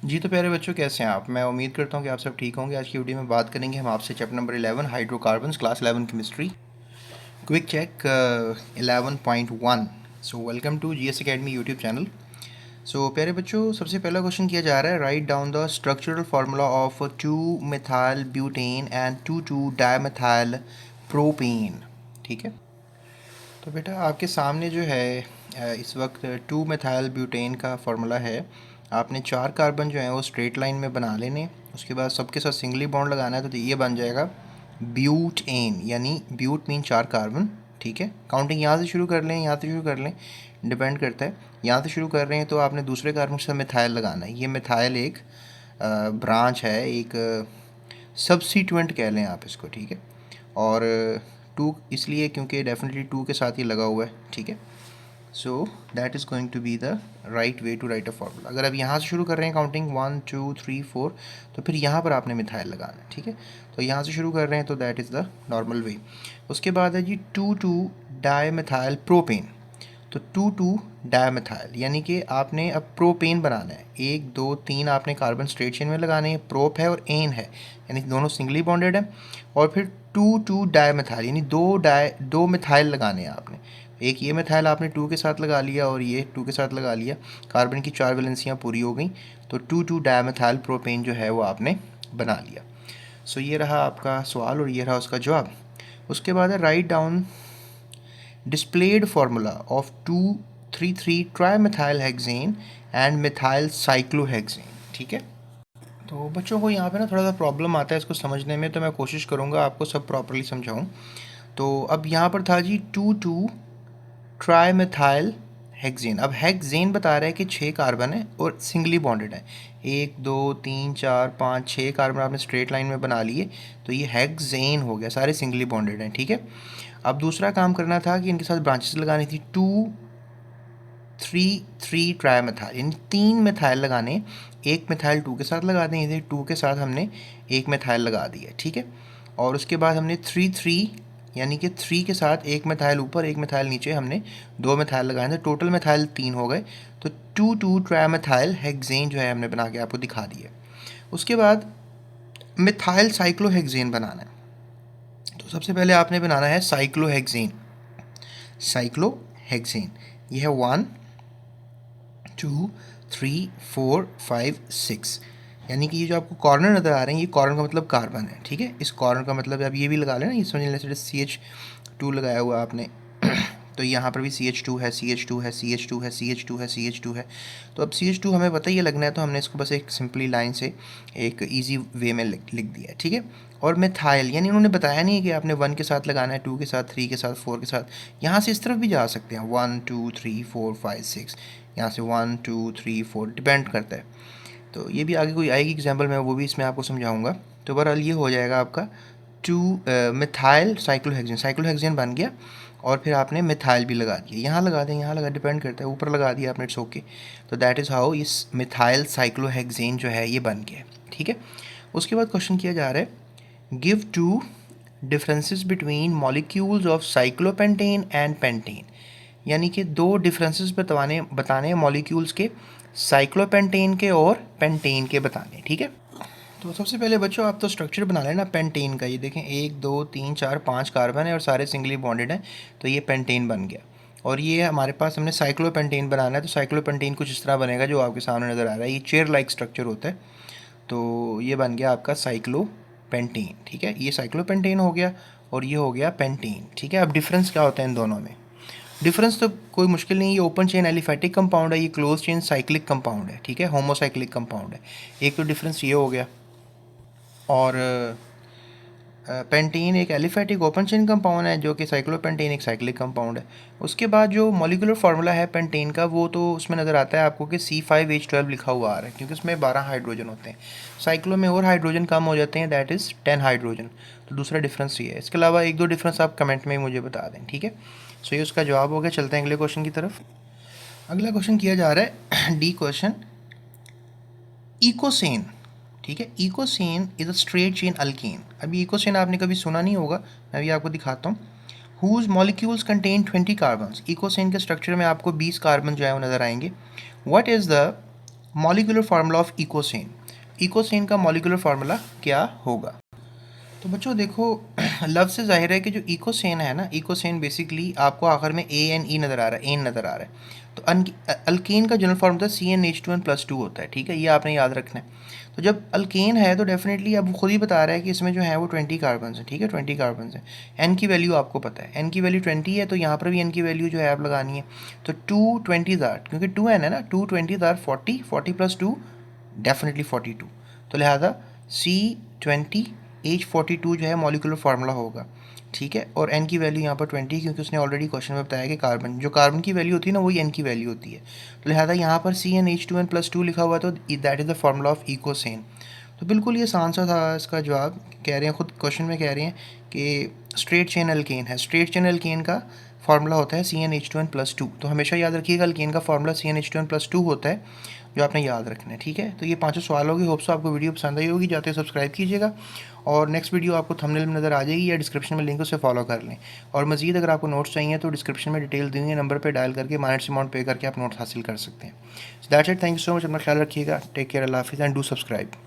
जी तो प्यारे बच्चों, कैसे हैं आप? मैं उम्मीद करता हूँ कि आप सब ठीक होंगे। आज की वीडियो में बात करेंगे हम आपसे chapter number 11 hydrocarbons, class 11 chemistry, quick check 11.1। So welcome to GS academy YouTube channel. So प्यारे बच्चों, सबसे पहला क्वेश्चन किया जा रहा है, write down the structural formula of 2 methyl butane and 2,2-डायमिथाइल प्रोपेन। ठीक है, तो बेटा आपके सामने जो है इस वक्त 2 मिथाइल ब्यूटेन का फार्मूला है। आपने 4 कार्बन जो है वो स्ट्रेट लाइन में बना लेने, उसके बाद सबके साथ सिंगली बॉन्ड लगाना है, तो ये बन जाएगा ब्यूट एन, यानी ब्यूट मीन 4 कार्बन। ठीक है, काउंटिंग यहाँ से शुरू कर लें, यहाँ से शुरू कर लें, डिपेंड करता है। यहाँ से शुरू कर रहे हैं तो आपने दूसरे कार्बन के साथ मिथाइल लगाना है। ये मिथाइल एक ब्रांच है, एक सब्सिट्यूएंट कह लें आप इसको। ठीक है, और टू इसलिए क्योंकि डेफिनेटली टू के साथ ही लगा हुआ है। ठीक है, so that is going to be the right way to write a formula. अगर आप यहाँ से शुरू कर रहे हैं काउंटिंग 1 2 3 4, तो फिर यहाँ पर आपने मिथाइल लगाना है। ठीक है, तो यहाँ से शुरू कर रहे हैं तो that is the normal way. उसके बाद है जी 2,2-डायमिथाइल प्रोपेन। तो 2,2-डायमिथाइल यानी कि आपने अब प्रोपेन बनाना है। 1 2 3 आपने कार्बन स्ट्रेट चेन में लगाने हैं, प्रोप है और एन है, यानी दोनों सिंगली बॉन्डेड है। और फिर 2,2-डायमिथाइल यानी दो मिथाइल लगाने हैं आपने। एक ये मिथाइल आपने 2 के साथ लगा लिया और ये 2 के साथ लगा लिया, कार्बन की 4 वैलेंसियाँ पूरी हो गई, तो 2,2-डायमिथाइल प्रोपेन जो है वो आपने बना लिया। सो ये रहा आपका सवाल और ये रहा उसका जवाब। उसके बाद है write down displayed formula of 2,3,3-trimethyl and methyl cyclohexane. ठीक है, तो बच्चों को यहाँ पे ना थोड़ा सा प्रॉब्लम आता है इसको समझने में, तो मैं कोशिश करूँगा आपको सब प्रॉपरली समझाऊँ। तो अब यहाँ पर था जी 2,2-ट्राईमेथाइल हेक्सेन। अब हेक्सेन बता रहा है कि 6 कार्बन है और सिंगली बॉन्डेड है। 1 2 3 4 5 6 कार्बन आपने स्ट्रेट लाइन में बना लिए, तो ये हेक्सेन हो गया, सारे सिंगली बॉन्डेड हैं। ठीक है, अब दूसरा काम करना था कि इनके साथ ब्रांचेस लगानी थी 2,3,3-ट्राईमेथाइल, यानी 3 मिथाइल लगाने। एक मिथाइल 2 के साथ लगा दें, इधर 2 के साथ हमने एक मिथाइल लगा दिया। ठीक है, और उसके बाद हमने 3 3 यानी कि 3 के साथ एक मिथाइल ऊपर एक मिथाइल नीचे हमने 2 मिथाइल लगाए थे, टोटल मिथाइल 3 हो गए। तो 2,2-ट्राईमेथाइल हेक्सेन जो है हमने बना के आपको दिखा दिया। उसके बाद मिथाइल साइक्लोहेक्सेन बनाना है, तो सबसे पहले आपने बनाना है साइक्लोहेक्सेन। साइक्लोहेक्सेन ये है 1 2 3 4 5 6, यानी कि ये जो आपको कॉर्नर नज़र आ रहे हैं, ये कॉर्नर का मतलब कार्बन है। ठीक है, इस कॉर्नर का मतलब आप ये भी लगा लेना, ये समझ लें CH2 लगाया हुआ आपने तो यहाँ पर भी CH2 है, CH2 है, CH2 है, CH2 है, CH2 है। तो अब CH2 हमें पता ही है लगना है, तो हमने इसको बस एक सिंपली लाइन से एक इजी वे में लिख दिया है। ठीक है, और मिथाइल यानी उन्होंने बताया नहीं है कि आपने 1 के साथ लगाना है, 2 के साथ, 3 के साथ, 4 के साथ। यहाँ से इस तरफ भी जा सकते हैं, 1 2 3 4 5 6, यहाँ से 1 2 3 4 डिपेंड करता है। तो ये भी आगे कोई आएगी एग्जाम्पल, मैं वो भी इसमें आपको समझाऊंगा। तो बहरहाल ये हो जाएगा आपका 2 मिथाइल साइक्लोहेक्सेन। साइक्लोहेक्सेन बन गया, और फिर आपने मिथाइल भी लगा दिया, यहाँ लगा दें, यहाँ लगा, डिपेंड करता है, ऊपर लगा दिया आपने, इट्स ओके। तो दैट इज़ हाउ इस मिथाइल साइक्लोहेक्सेन जो है ये बन गया। ठीक है, उसके बाद क्वेश्चन किया जा रहा है, give 2 differences between molecules of cyclopentane and pentane, यानी कि 2 डिफरेंसेस बताने हैं मॉलिक्यूल्स के, साइक्लोपेंटेन के और पेंटेन के बताने। ठीक है, तो सबसे पहले बच्चों आप तो स्ट्रक्चर बना लेना पेंटेन का। ये देखें 1 2 3 4 5 कार्बन है और सारे सिंगली बॉन्डेड हैं, तो ये पेंटेन बन गया। और ये हमारे पास हमने साइक्लोपेंटेन बनाना है, तो साइक्लोपेंटेन कुछ इस तरह बनेगा जो आपके सामने नज़र आ रहा है, ये चेयर लाइक स्ट्रक्चर होता है। तो ये बन गया आपका साइक्लोपेंटेन। ठीक है, ये साइक्लोपेंटेन हो गया और ये हो गया पेंटेन। ठीक है, अब डिफरेंस क्या होता है इन दोनों में? डिफरेंस तो कोई मुश्किल नहीं है, ये ओपन चेन एलिफेटिक कंपाउंड है, ये क्लोज चेन साइक्लिक कंपाउंड है। ठीक है, होमोसाइक्लिक कंपाउंड है। एक तो डिफरेंस ये हो गया। और पेंटीन एक एलिफेटिक ओपन चेन कंपाउंड है, जो कि साइक्लोपेंटीन एक साइक्लिक कंपाउंड है। उसके बाद जो मॉलिक्यूलर फार्मूला है पेंटीन का, वो तो उसमें नज़र आता है आपको कि C5H12 लिखा हुआ आ रहा है, क्योंकि उसमें 12 हाइड्रोजन होते हैं। साइक्लो में और हाइड्रोजन कम हो जाते हैं, दैट इज़ 10 हाइड्रोजन। तो दूसरा डिफरेंस ये है। इसके अलावा एक दो डिफरेंस आप कमेंट में मुझे बता दें। ठीक है, सो ये उसका जवाब हो गया। चलते हैं अगले क्वेश्चन की तरफ। अगला क्वेश्चन किया जा रहा है डी क्वेश्चन, इकोसेन। ठीक है, eicosane is a straight chain alkane. अभी इकोसेन आपने कभी सुना नहीं होगा, मैं भी आपको दिखाता हूँ। Whose molecules contain 20 carbons. Eicosane के स्ट्रक्चर में आपको 20 कार्बन जो है वो नज़र आएंगे। What is the molecular formula of eicosane, eicosane का मॉलिक्यूलर फार्मूला क्या होगा? तो बच्चों देखो, लफ्ज़ से ज़ाहिर है कि जो इकोसेन है ना, इकोसेन बेसिकली आपको आखिर में ANE नज़र आ रहा है, एन नज़र आ रहा है। तो अल्केन का जनरल फॉर्म होता है CnH2n+2 होता है, ठीक है, ये आपने याद रखना है। तो जब अल्केन है तो डेफिनेटली अब खुद ही बता रहा है कि इसमें जो है वो 20 कार्बन है, ठीक है, 20 कार्बन है। एन की वैल्यू आपको पता है, एन की वैल्यू 20 है, तो यहाँ पर भी एन की वैल्यू जो है आप लगानी है। तो 2 20 आर, क्योंकि 2n है ना, 2 20 आर 40, 40+2 डेफिनेटली 42। तो लिहाजा C20H42 जो है मॉलिक्यूलर फार्मूला होगा, ठीक है। और एन की वैल्यू यहाँ पर 20, क्योंकि उसने ऑलरेडी क्वेश्चन में बताया कि कार्बन, जो कार्बन की वैल्यू होती है ना, वही एन की वैल्यू होती है। तो लिहाजा यहाँ पर CnH2n+2 लिखा हुआ है, तो that is the formula of eicosane. तो बिल्कुल ये आसान सा था इसका जवाब, कह रहे हैं खुद क्वेश्चन में कह रहे हैं कि स्ट्रेट चेन अल्केन है, स्ट्रेट चेन अल्केन का फार्मूला होता है CnH2n+2। तो हमेशा याद रखिएगा अल्केन का फार्मूला CnH2n+2 होता है, जो आपने याद रखना है, ठीक है। तो ये पांचों सवाल होगी, होप्स आपको वीडियो पसंद आई होगी, जाते सब्सक्राइब कीजिएगा और नेक्स्ट वीडियो आपको थंबनेल में नज़र आ जाएगी या डिस्क्रिप्शन में लिंक, उसे फॉलो कर लें। और मज़ीद अगर आपको नोट्स चाहिए तो डिस्क्रिप्शन में डिटेल दी हुई नंबर पर डायल करके माइनस अमाउंट पे करके आप नोट्स हासिल कर सकते हैं। That's it, thank you so much, अपना ख्याल रखिएगा, टेक केयर, अल्लाह हाफिज़ एंड डू सब्सक्राइब।